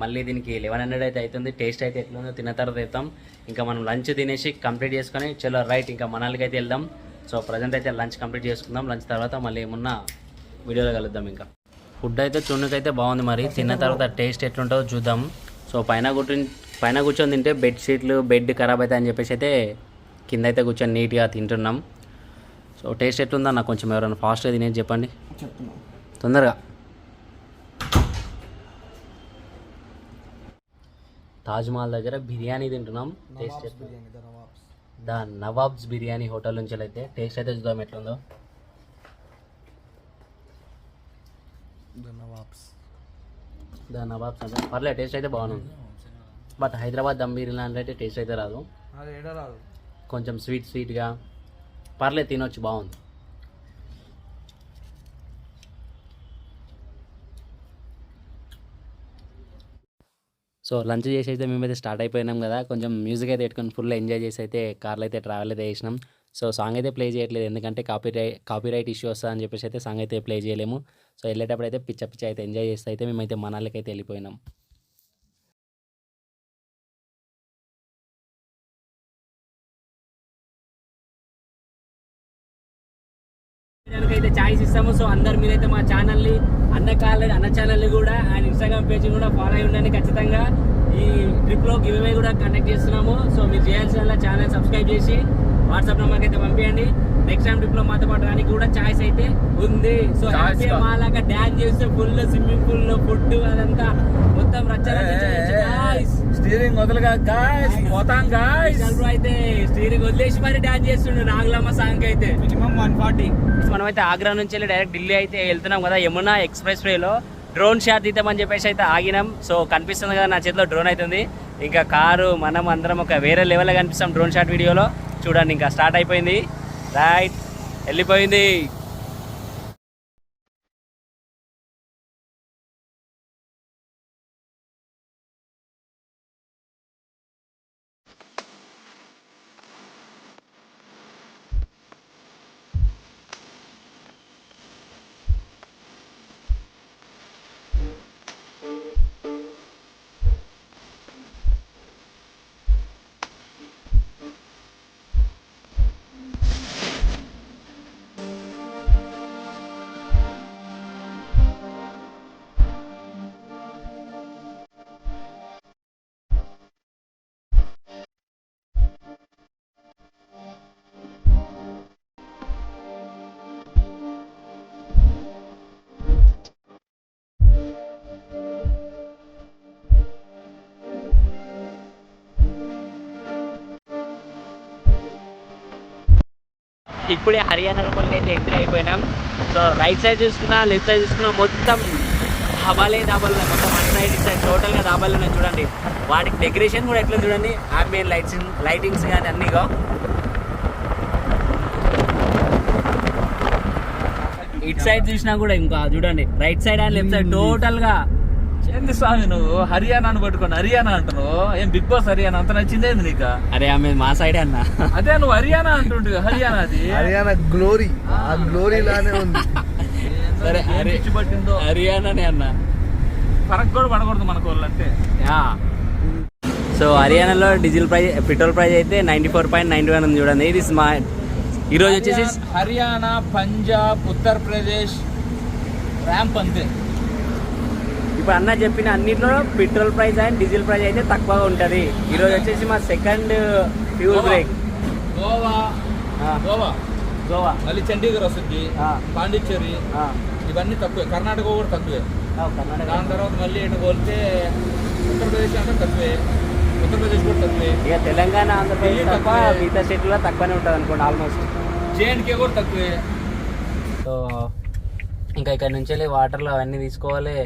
మళ్ళీ దీనికి 1100 అయితే అవుతుంది. టేస్ట్ అయితే ఎట్లుందో తిన్న తర్వాత అవుతాం. ఇంకా మనం లంచ్ తినేసి కంప్లీట్ చేసుకొని చలో రైట్ ఇంకా మనాలికి అయితే వెళ్దాం. సో ప్రజెంట్ అయితే లంచ్ కంప్లీట్ చేసుకుందాం. లంచ్ తర్వాత మళ్ళీ ఏమున్నా వీడియోలో కలుద్దాం. ఇంకా ఫుడ్ అయితే చూడకైతే బాగుంది, మరి తిన్న తర్వాత టేస్ట్ ఎట్లుంటుందో చూద్దాం. సో పైన కూర్చొని తింటే బెడ్ ఖరాబ్ అవుతాయి అని చెప్పేసి అయితే కింద అయితే కూర్చొని నీట్గా తింటున్నాం. సో టేస్ట్ ఎట్లుందో నాకు కొంచెం ఎవరైనా ఫాస్ట్గా తినేది చెప్పండి తొందరగా. తాజ్మహల్ దగ్గర బిర్యానీ తింటున్నాం. Taste the nawabs biryani hotel నుంచి అయితే టేస్ట్ అయితే చూద్దాం ఎట్లుందో. ద నవాబ్స్ అంటే పర్లేదు, టేస్ట్ అయితే బాగుంది. బట్ హైదరాబాద్ దమ్ బిర్యానీ అయితే టేస్ట్ అయితే రాదు, కొంచెం స్వీట్గా పర్లేదు, తినొచ్చు, బాగుంది. సో లంచ్ చేసి అయితే మేమైతే స్టార్ట్ అయిపోయినాం కదా. కొంచెం మ్యూజిక్ అయితే పెట్టుకొని ఫుల్ ఎంజాయ్ చేసి అయితే కార్లో అయితే ట్రావెల్ అయితే చేసినాం. సో సాంగ్ అయితే ప్లే చేయట్లేదు, ఎందుకంటే కాపీరైట్ ఇష్యూ వస్తుంది అని చెప్పేసి అయితే సాంగ్ అయితే ప్లే చేయలేము. సో వెళ్ళేటప్పుడు అయితే పిచ్చ అయితే ఎంజాయ్ చేస్తే అయితే మేమైతే మనాలికి అయితే వెళ్ళిపోయినాం. అయితే ఛాయిస్ ఇస్తాము. సో అందరు మీరైతే మా ఛానల్ని అన్న ఛానల్ని కూడా ఆయన ఇన్స్టాగ్రామ్ పేజ్ కూడా ఫాలో అయి ఉండండి. ఖచ్చితంగా ఈ ట్రిప్లో గివ్ అవే కూడా కండక్ట్ చేస్తున్నాము. సో మీరు చేయాల్సిన ఛానల్ సబ్స్క్రైబ్ చేసి వాట్సాప్ నెంబర్కి అయితే పంపించండి. నెక్స్ట్ టైం ట్రిప్లో మాతో పాటు రానికి కూడా ఛాయిస్ అయితే ఉంది. సో మాలాగా డ్యాన్స్ చేస్తే ఫుల్ స్విమ్మింగ్ పూల్ లో ఫుడ్ అదంతా మొత్తం స్టీరింగ్ వదలగా అయితే స్టీరింగ్ వదిలేసి మరి డాన్స్ చేస్తుండే నాగులమ్మ సాంగ్ అయితే. మినిమం 140. మనమైతే ఆగ్రా నుంచి వెళ్ళి డైరెక్ట్ ఢిల్లీ అయితే వెళ్తున్నాం కదా. యమునా ఎక్స్ప్రెస్ వేలో డ్రోన్ షాట్ తీద్దామని చెప్పేసి అయితే ఆగినాం. సో కనిపిస్తుంది కదా నా చేతిలో డ్రోన్ అవుతుంది. ఇంకా కారు మనం అందరం ఒక వేరే లెవెల్లో కనిపిస్తాం డ్రోన్ షాట్ వీడియోలో. చూడండి ఇంకా స్టార్ట్ అయిపోయింది, రైట్ వెళ్ళిపోయింది. ఇప్పుడే హర్యానా లోపలికి అయితే ఎంట్రీ అయిపోయినాం. సో రైట్ సైడ్ చూసుకున్నా, లెఫ్ట్ సైడ్ చూసుకున్నా మొత్తం డాబాలే డాబాలు ఉన్నాయి. మొత్తం వన్ సైడ్ ఇటు సైడ్ టోటల్గా డాబాలు ఉన్నాయి చూడండి. వాటికి డెకరేషన్ కూడా ఎట్లా చూడండి, ఆంబియన్ లైటింగ్స్ కానీ అన్నీగా. ఇటు సైడ్ చూసినా కూడా ఇంకా చూడండి, right side and left side టోటల్గా. ఏంది స్వామి నువ్వు హర్యానాను పట్టుకొని హర్యానా అంటున్నావు? ఏం బిగ్ బాస్ హర్యానా అంత నచ్చిందేంది నీకు? అరే ఆమె మా సైడే అన్న. అదే నువ్వు హర్యానా అంటుంటే హర్యానా అది హర్యానా గ్లోరీ, ఆ గ్లోరీ లానే ఉంది. సరే పిచ్చి పట్టిందో హర్యానానే అన్న. ఫరక్ కూడా పడకూడదు మనకు వాళ్ళు అంటే. సో హర్యానాలో పెట్రోల్ ప్రైస్ అయితే 94.91 ఉంది చూడండి. ఇది మా ఈరోజు వచ్చేసి హర్యానా, పంజాబ్, ఉత్తరప్రదేశ్ ర్యాంప్ అంతే. ఇప్పుడు అన్న చెప్పిన అన్నిట్లో petrol price and diesel price అయితే తక్కువగా ఉంటుంది. ఈరోజు వచ్చేసి మా సెకండ్ ఫ్యూల్ బ్రేక్. గోవా మళ్ళీ చండీగఢ్ వస్తుంది, పాండిచ్చేరి ఇవన్నీ తక్కువే. కర్ణాటక కూడా తక్కువే. దాని తర్వాత మళ్ళీ ఇటు పోతే ఉత్తరప్రదేశ్ అంటే తక్కువే, ఉత్తరప్రదేశ్ కూడా తక్కువే. ఇక తెలంగాణ, ఆంధ్రప్రదేశ్ తప్ప మిగతా స్టేట్లో తక్కువనే ఉంటుంది అనుకోండి ఆల్మోస్ట్. జేఎండ్కే కూడా తక్కువే. సో ఇంకా ఇక్కడ నుంచి వెళ్ళి వాటర్లో అవన్నీ తీసుకోవాలి.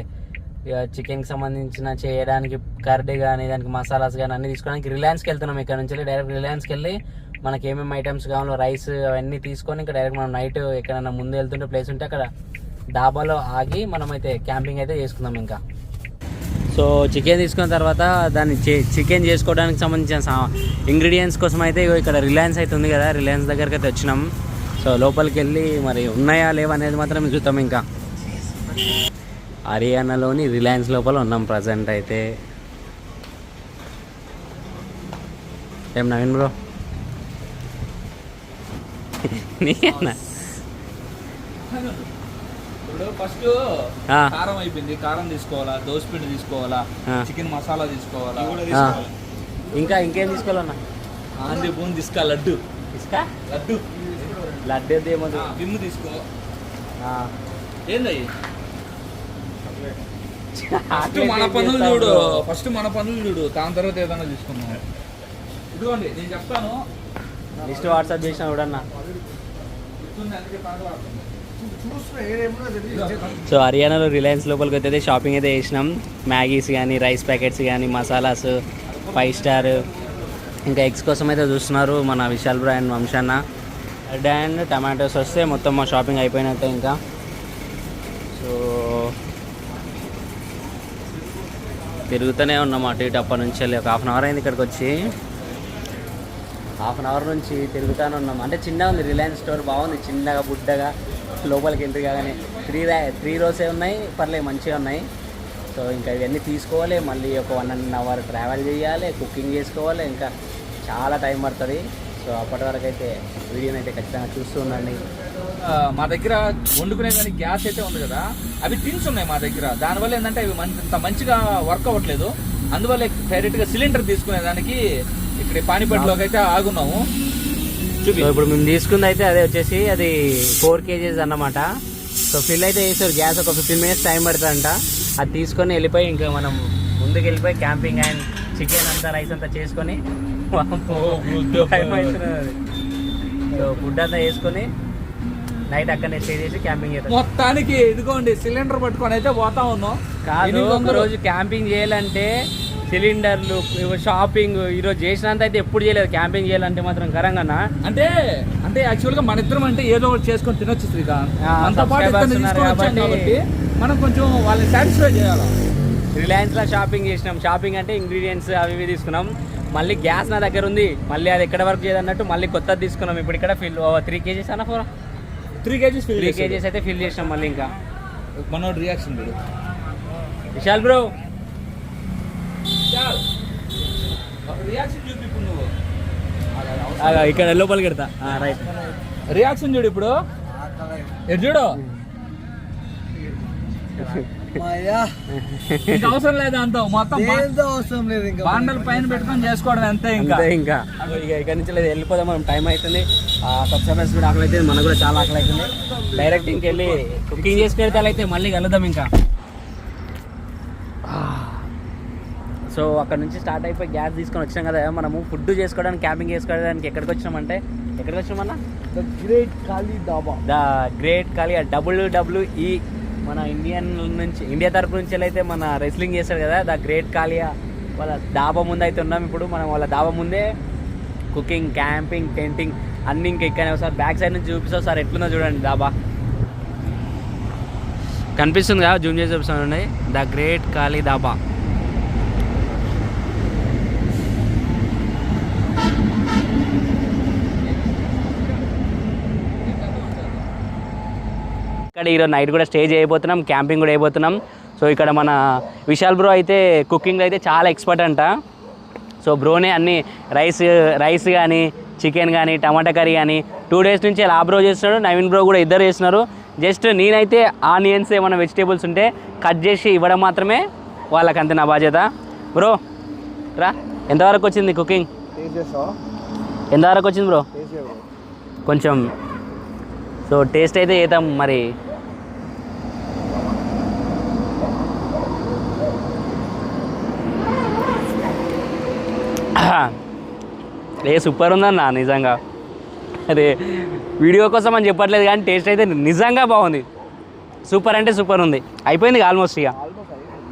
ఇక చికెన్కి సంబంధించిన చేయడానికి కర్రీ కానీ, దానికి మసాలాస్ కానీ అన్నీ తీసుకోవడానికి రిలయన్స్కి వెళ్తున్నాం. ఇక్కడ నుంచి వెళ్ళి డైరెక్ట్ రిలయన్స్కి వెళ్ళి మనకి ఏమేమి ఐటమ్స్ కావాలో రైస్ అవన్నీ తీసుకొని ఇంకా డైరెక్ట్ మనం నైట్ ఎక్కడైనా ముందు వెళ్తుంటే ప్లేస్ ఉంటే అక్కడ డాబాలో ఆగి మనమైతే క్యాంపింగ్ అయితే చేసుకుందాం. ఇంకా సో చికెన్ తీసుకున్న తర్వాత దాన్ని చికెన్ చేసుకోవడానికి సంబంధించిన ఇంగ్రీడియంట్స్ కోసం అయితే ఇక్కడ రిలయన్స్ అయితే ఉంది కదా, రిలయన్స్ దగ్గరికి అయితే వచ్చినాం. సో లోపలికి వెళ్ళి మరి ఉన్నాయా లేవా అనేది మాత్రం చూద్దాం. ఇంకా హర్యానాలోని రిలయన్స్ లోపల ఉన్నాం ప్రజెంట్ అయితే. ఏం నవీన్ బ్రో నీకేనా? ఇప్పుడు ఫస్ట్ కారం అయిపోయింది, కారం తీసుకోవాలా, దోసపిండి తీసుకోవాలా, చికెన్ మసాలా తీసుకోవాలా, ఇంకా ఇంకేం తీసుకోవాలన్నా? ఆంధ్ర బూన్ తీసుకో, లడ్డు లడ్డు ఏమో విమ్ తీసుకో. ఏందయ్యి ఫస్ట్ మన పనులు చూడు, దాని తర్వాత ఏదైనా తీసుకున్నాం. ఇదిగోండి నేను చెప్తాను, లిస్ట్ వాట్సాప్ చేసిన చూడన్నా. సో హర్యానాలో రిలయన్స్ లోపలికి అయితే షాపింగ్ అయితే చేసినాం. మ్యాగీస్ కానీ, రైస్ ప్యాకెట్స్ కానీ, మసాలాస్, 5 స్టార్, ఇంకా ఎగ్స్ కోసం అయితే చూస్తున్నారు మన విశాల్ బ్రో అండ్ వంశన్న. రెడ్ అండ్ టమాటోస్ వస్తే మొత్తం మా షాపింగ్ అయిపోయినట్టే. ఇంకా సో తిరుగుతూనే ఉన్నాం అటు ఇటు. అప్పటి నుంచి వెళ్ళి ఒక హాఫ్ అన్ అవర్ అయింది ఇక్కడికి వచ్చి. హాఫ్ అన్ అవర్ నుంచి తిరుగుతూనే ఉన్నాం. అంటే చిన్నగా ఉంది రిలయన్స్ స్టోర్, బాగుంది, చిన్నగా బుడ్డగా. లోపలికి ఎంట్రీ కాగానే 3 రోసే ఉన్నాయి, పర్లేదు మంచిగా ఉన్నాయి. సో ఇంకా ఇవన్నీ తీసుకోవాలి, మళ్ళీ ఒక 1.5 అవర్ ట్రావెల్ చేయాలి, కుకింగ్ చేసుకోవాలి, ఇంకా చాలా టైం పడుతుంది. సో అప్పటి వరకు అయితే వీడియోని అయితే ఖచ్చితంగా చూస్తూ ఉండండి. మా దగ్గర వండుకునే కానీ గ్యాస్ అయితే ఉంది కదా, అవి టిన్స్ ఉన్నాయి మా దగ్గర. దానివల్ల ఏంటంటే అవి అంత మంచిగా వర్క్ అవ్వట్లేదు. అందువల్ల డైరెక్ట్గా సిలిండర్ తీసుకునేదానికి ఇక్కడ పానీపట్లోకి అయితే ఆగున్నాము. ఇప్పుడు మేము తీసుకుంది అయితే అదే వచ్చేసి అది 4 kgs అన్నమాట. సో ఫిల్ అయితే చేస్తారు. గ్యాస్ ఒక 15 minutes టైం పడుతుందంట. అది తీసుకొని వెళ్ళిపోయి ఇంకా మనం ముందుకు వెళ్ళిపోయి క్యాంపింగ్ అండ్ చికెన్ అంతా రైస్ అంతా చేసుకొని సో ఫుడ్ అంతా వేసుకొని నైట్ అక్కడనే స్టే చేసి క్యాంపింగ్ చేస్తాం. మొత్తానికి ఇదిగోండి సిలిండర్ పట్టుకొని అయితే పోతా ఉన్నాం. కాదు ఒక రోజు క్యాంపింగ్ చేయాలంటే సిలిండర్లు, షాపింగ్ ఈరోజు చేసినంత అయితే ఎప్పుడు చేయలేదు. క్యాంపింగ్ చేయాలంటే మాత్రం కరంగా అంటే యాక్చువల్గా మన ఇద్దరం అంటే ఏదో ఒకటి చేసుకొని తినొచ్చు శ్రీకాంత్. అంత పాటు కాబట్టి మనం కొంచెం వాళ్ళని సాటిస్ఫై చేయాలి. రిలయన్స్లో షాపింగ్ చేసినాం. షాపింగ్ అంటే ఇంగ్రీడియంట్స్ అవి ఇవి తీసుకున్నాం. మళ్ళీ గ్యాస్ నా దగ్గర ఉంది, మళ్ళీ అది ఎక్కడ వర్క్ చేయదన్నట్టు మళ్ళీ కొత్తది తీసుకున్నాం. ఇప్పుడు ఇక్కడ ఫిల్ 3 kgs అన్న 3 kgs అయితే ఫిల్ చేసినాం. మళ్ళీ ఇంకా మనోడు రియాక్షన్ చూడు విశాల్ బ్రో, రియాక్షన్ చూపి ఇప్పుడు నువ్వు ఇక్కడ లోపలికి పెడతా. రైట్, రియాక్షన్ చూడు ఇప్పుడు. చూడు ఇంకా అవసరం లేదు అంటావు. మొత్తం అవసరం లేదు, ఇంకా బాండల పైన పెట్టుకొని చేసుకోవడం అంతే. ఇంకా ఇక్కడ నుంచి లేదు, వెళ్ళిపోదాం మనం. టైం అవుతుంది. సబ్స్క్రైబర్స్ కూడా ఆకలి అవుతుంది, మనకు కూడా చాలా ఆకలి అవుతుంది. డైరెక్ట్ ఇంకెళ్ళి కుకింగ్ చేసుకెళ్తే అయితే మళ్ళీ కలుద్దాం ఇంకా. సో అక్కడ నుంచి స్టార్ట్ అయిపోయి గ్యాస్ తీసుకొని వచ్చినాం కదా. మనము ఫుడ్ చేసుకోవడానికి, క్యాంపింగ్ చేసుకోవడానికి ఎక్కడికి వచ్చినామంటే ఎక్కడికి వచ్చామన్నా? ద గ్రేట్ ఖాళీ డాబా. ద గ్రేట్ ఖాళీ WWE మన ఇండియా తరపు నుంచి అయితే మన రెస్లింగ్ చేశారు కదా, ద గ్రేట్ కాలియా వాళ్ళ డాబా ముందు అయితే ఉన్నాం ఇప్పుడు మనం. వాళ్ళ డాబా ముందే కుకింగ్, క్యాంపింగ్, టెంటింగ్ అన్నీ ఇంకా ఇక్కడనే. ఒకసారి బ్యాక్ సైడ్ నుంచి చూపిస్తాం సార్ ఎట్లుందో చూడండి డాబా. కనిపిస్తుంది కదా, జూమ్ చేసి చూపిస్తాను. ద గ్రేట్ ఖాళీ డాబా. ఇక్కడ ఈరోజు నైట్ కూడా స్టే చేయబోతున్నాం, క్యాంపింగ్ కూడా అయిపోతున్నాం. సో ఇక్కడ మన విశాల్ బ్రో అయితే కుకింగ్లో అయితే చాలా ఎక్స్పర్ట్ అంట. సో బ్రోనే అన్ని రైస్ కానీ, చికెన్ కానీ, టమాటా కర్రీ కానీ 2 days నుంచి ఆ బ్రో చేస్తున్నాడు, నవీన్ బ్రో కూడా ఇద్దరు చేస్తున్నారు. జస్ట్ నేనైతే ఆనియన్స్ ఏమైనా వెజిటేబుల్స్ ఉంటే కట్ చేసి ఇవ్వడం మాత్రమే వాళ్ళకంతే నా బాధ్యత. బ్రో రా, ఎంతవరకు వచ్చింది కుకింగ్? ఎంతవరకు వచ్చింది బ్రో? కొంచెం సో టేస్ట్ అయితే చేద్దాం మరి. సూపర్ ఉందన్న నిజంగా. అదే వీడియో కోసం అని చెప్పట్లేదు కానీ టేస్ట్ అయితే నిజంగా బాగుంది. సూపర్ అంటే సూపర్ ఉంది. అయిపోయింది ఆల్మోస్ట్. ఇక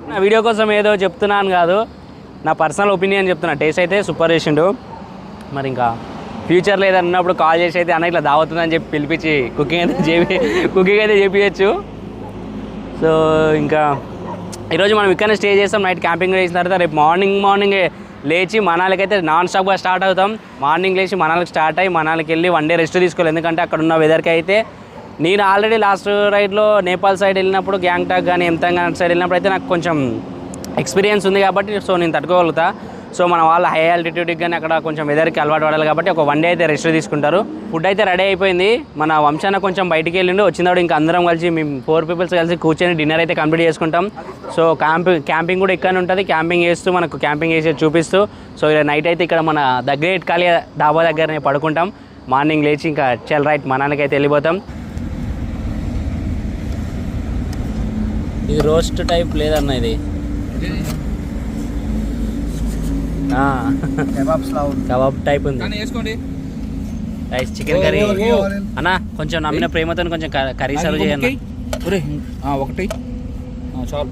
నా వీడియో కోసం ఏదో చెప్తున్నాను కాదు, నా పర్సనల్ ఒపీనియన్ చెప్తున్నా. టేస్ట్ అయితే సూపర్ చేసిండు. మరి ఇంకా ఫ్యూచర్లో ఏదైనా ఉన్నప్పుడు కాల్ చేసి అయితే అన్న ఇట్లా దావుతుందని చెప్పి పిలిపించి కుకింగ్ అయితే చేపించచ్చు. సో ఇంకా ఈరోజు మనం ఇక్కడనే స్టే చేస్తాం, నైట్ క్యాంపింగ్ చేసిన తర్వాత రేపు మార్నింగ్ లేచి మనాలికి అయితే నాన్ స్టాప్గా స్టార్ట్ అవుతాం. మార్నింగ్ లేచి మనాలికి స్టార్ట్ అయ్యి మనాలికి వెళ్ళి 1 day రెస్ట్ తీసుకోవాలి. ఎందుకంటే అక్కడ ఉన్న వెదర్కి అయితే నేను ఆల్రెడీ లాస్ట్ రైడ్లో నేపాల్ సైడ్ వెళ్ళినప్పుడు, గ్యాంగ్టాక్ కానీ ఎంతంగా సైడ్ వెళ్ళినప్పుడు అయితే నాకు కొంచెం ఎక్స్పీరియన్స్ ఉంది కాబట్టి సో నేను తట్టుకోగలుగుతా. సో మన వాళ్ళ హై ఆల్టిట్యూడ్కి కానీ అక్కడ కొంచెం వెదర్కి అలవాటు పడాలి కాబట్టి ఒక 1 day అయితే రెస్ట్ తీసుకుంటారు. ఫుడ్ అయితే రెడీ అయిపోయింది. మన వంశాన కొంచెం బయటికి వెళ్ళిండు, వచ్చినప్పుడు ఇంకా అందరం కలిసి మేము 4 people కలిసి కూర్చొని డిన్నర్ అయితే కంప్లీట్ చేసుకుంటాం. సో క్యాంపింగ్ కూడా ఇక్కడనే ఉంటుంది. క్యాంపింగ్ చేస్తూ మనకు క్యాంపింగ్ చేసి చూపిస్తూ సో ఇలా నైట్ అయితే ఇక్కడ మన ద గ్రేట్ కాలియా డాబా దగ్గరనే పడుకుంటాం. మార్నింగ్ లేచి ఇంకా చల్ రైట్ మనాలికి అయితే వెళ్ళిపోతాం. ఇది రోస్ట్ టైప్ లేదన్న, ఇది కబాబ్ టైప్ ఉంది. రైస్, చికెన్ కర్రీ అన్న. కొంచెం నమ్మిన ప్రేమతో కొంచెం కర్రీ సర్వ్ చేయండి. ఒకటి చాలు.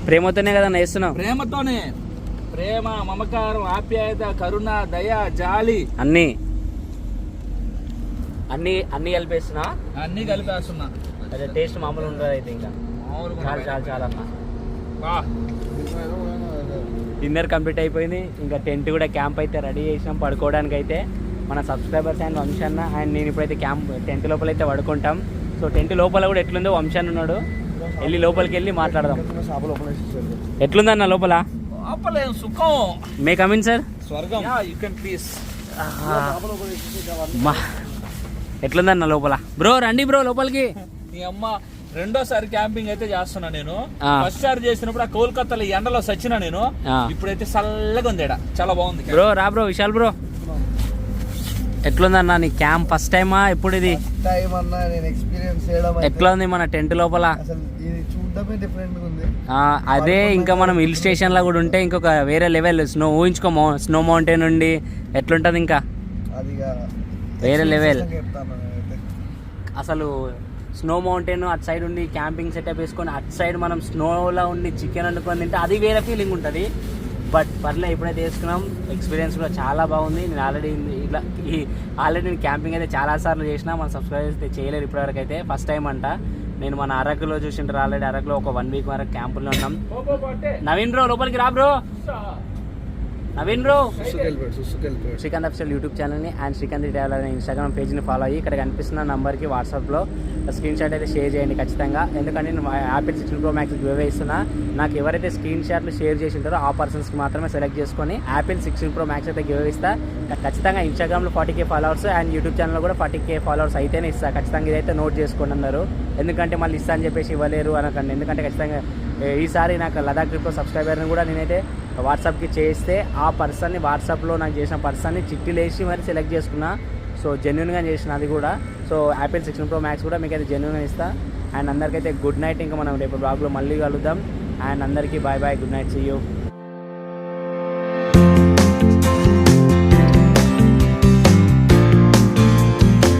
ప్రేమతోనే కదా వేస్తున్నావు? ప్రేమతోనే. ప్రేమ, మమకారం, ఆప్యాయత, కరుణ, దయ, జాలి అన్నీ కలిపేస్తున్నా. అన్నీ కలిపేస్తున్నా. అదే టేస్ట్ మామూలు ఉండదు అయితే. ఇంకా చాలా అన్న. డిన్నర్ కంప్లీట్ అయిపోయింది. ఇంకా టెంట్ కూడా క్యాంప్ అయితే రెడీ చేసినాం పడుకోవడానికి అయితే. మన సబ్స్క్రైబర్స్ అండ్ వంశాన్న అండ్ నేను ఇప్పుడైతే టెంట్ లోపల అయితే పడుకుంటాం. సో టెంట్ లోపల కూడా ఎట్లుందో వంశాన్న ఉన్నాడు, వెళ్ళి లోపలికి వెళ్ళి మాట్లాడదాం. ఎట్లుందన్న లోపల? సుఖం. May come in sir. స్వర్గం. You can please. ఎట్లుందన్న లోపల? బ్రో రండి బ్రో లోపలికి. నీ అమ్మ రెండోసారి క్యాంపింగ్ అయితే చేస్తున్నా నేను. ఫస్ట్ సారి చేసినప్పుడు ఆ కోల్కతాలో ఎండలో సచ్చినా నేను. ఇప్పుడైతే చల్లగా ఉంది, చాలా బాగుంది. బ్రో రా బ్రో, విశాల్ బ్రో ఎట్లుందన్న నీ క్యాంప్? ఫస్ట్ టైమా ఎప్పుడు ఇది? ఎట్లా ఉంది మన టెంట్ లోపల? అదే ఇంకా మనం హిల్ స్టేషన్ లా కూడా ఉంటే ఇంకొక వేరే లెవెల్. స్నో మౌంటైన్ ఉండి ఎట్లుంటది ఇంకా వేరే లెవెల్ అసలు. స్నో మౌంటైన్ అటు సైడ్ ఉండి క్యాంపింగ్ సెటప్ వేసుకొని అటు సైడ్ మనం స్నోలో ఉండి చికెన్ వండుకొని తింటే అది వేరే ఫీలింగ్ ఉంటుంది. బట్ పర్లే ఇప్పుడైతే వేసుకున్నాం. ఎక్స్పీరియన్స్ కూడా చాలా బాగుంది. నేను ఆల్రెడీ నేను క్యాంపింగ్ అయితే చాలాసార్లు చేసిన. మన సబ్స్క్రైబర్స్ అయితే చేయలేరు ఇప్పటివరకు అయితే. ఫస్ట్ టైం అంట. నేను మన అరకులో చూసింటారు ఆల్రెడీ. అరకులో ఒక 1 week వరకు క్యాంపులో ఉన్నాం. నవీన్ బ్రో లోపలికి రా bro. Naveen bro Srikanth official YouTube ఛానల్ని అండ్ శ్రీకాంత్ ట్రావెలర్ అనే ఇన్స్టాగ్రామ్ పేజ్ని ఫాలో అయ్యి ఇక్కడ కనిపిస్తున్న నెంబర్కి వాట్సాప్లో స్క్రీన్ షాట్ అయితే షేర్ చేయండి ఖచ్చితంగా. ఎందుకంటే నేను యాపిల్ 16 Pro Max గివ్ ఇస్తున్నా. నాకు ఎవరైతే స్క్రీన్ షాట్లు షేర్ చేసి ఉంటారో ఆ పర్సన్స్కి మాత్రమే సెలెక్ట్ చేసుకొని యాపిల్ 16 Pro Max అయితే గివ్ ఇస్తా. ఖచ్చితంగా ఇన్స్టాగ్రామ్లో 40K ఫాలోవర్స్ అండ్ యూట్యూబ్ ఛానల్లో కూడా 40K ఫాలోవర్స్ అయితేనే ఇస్తా. ఖచ్చితంగా ఇదైతే నోట్ చేసుకోండి అన్నారు. ఎందుకంటే మళ్ళీ ఇస్తా అని చెప్పేసి ఇవ్వలేరు అనకండి. ఎందుకంటే ఖచ్చితంగా ఈసారి నాకు లదాఖ్ ట్రిప్లో సబ్స్క్రైబర్ని కూడా నేనైతే వాట్సాప్కి చేస్తే ఆ పర్సన్ని వాట్సాప్లో నాకు చేసిన పర్సన్ని చిట్టీలు వేసి మరి సెలెక్ట్ చేసుకున్నా. సో జెన్యున్గా చేసిన అది కూడా. సో యాపిల్ 16 Pro Max కూడా మీకైతే జెన్యున్గా ఇస్తా. అండ్ అందరికైతే గుడ్ నైట్. ఇంకా మనం రేపు బ్లాగ్లో మళ్ళీ కలుద్దాం. అండ్ అందరికీ bye bye, good night, see you.